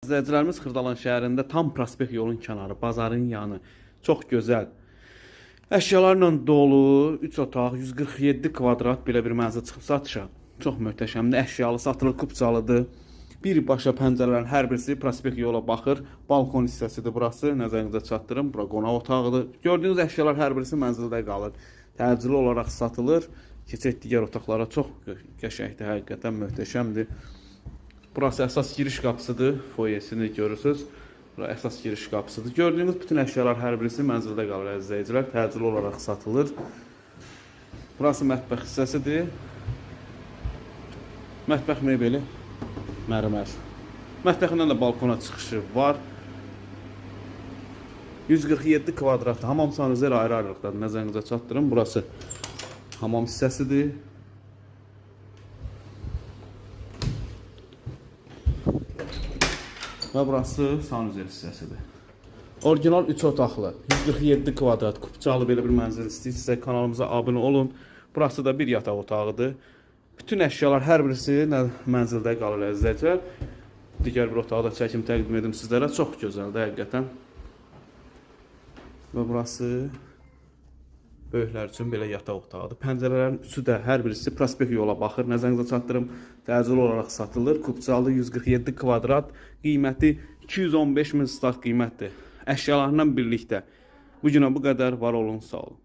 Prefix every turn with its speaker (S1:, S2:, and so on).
S1: İzləyicilərimiz Xırdalan şəhərində tam prospekt yolun kənarı, bazarın yanı. Çox gözəl. Əşyalarla dolu, 3 otaq, 147 kvadrat belə bir mənzil çıxıb satışa. Çox möhtəşəmdir. Əşyalı satılır, kupçalıdır. Birbaşa pəncərələrin hər birisi prospekt yola baxır. Balkon hissəsidir burası. Nəzərinizə çatdırım. Bura qonaq otağıdır. Gördüyünüz əşyalar hər birisi mənzildə qalır. Təcili olaraq satılır. Keçək digər otaqlara. Çox qəşəngdir, həqiqətən möhtəşəmdir. Burası əsas giriş qapısıdır. Foyesini görürsünüz. Bura əsas giriş qapısıdır. Gördüyünüz bütün əşyalar hər birisi mənzildə qalır, əziz izləyicilər. Təcili olaraq satılır. Burası mətbəx hissəsidir. Mətbəx mebeli mərmər. Mətbəxindən də balkona çıxışı var. 147 kvadratlı hamam sanuzeli ayrı-ayrılıqdadır. Nəzərinizə çatdırın. Burası hamam hissəsidir. Və burası sanuzel hissəsidir. Orijinal 3 otaqlı, 147 kvadrat, kupçalı belə bir mənzil istəyirsə kanalımıza abunə olun. Burası da bir yataq otağıdır. Bütün əşyalar hər birisi mənzildə qalır, əzizləyicilər. Digər bir otağı da çəkim təqdim edim sizlərə. Çox gözəldir, həqiqətən. Və burası böyüklər üçün belə yataq otağıdır. Pəncərələrin üçü də hər birisi prospekt yola baxır. Nəzərinizə çatdırım. Təcili olaraq satılır. Kupçalı 147 kvadrat, qiyməti 215 min start qiymətdir. Əşyalarla birlikdə. Bu günə bu qədər, var olun, sağ olun.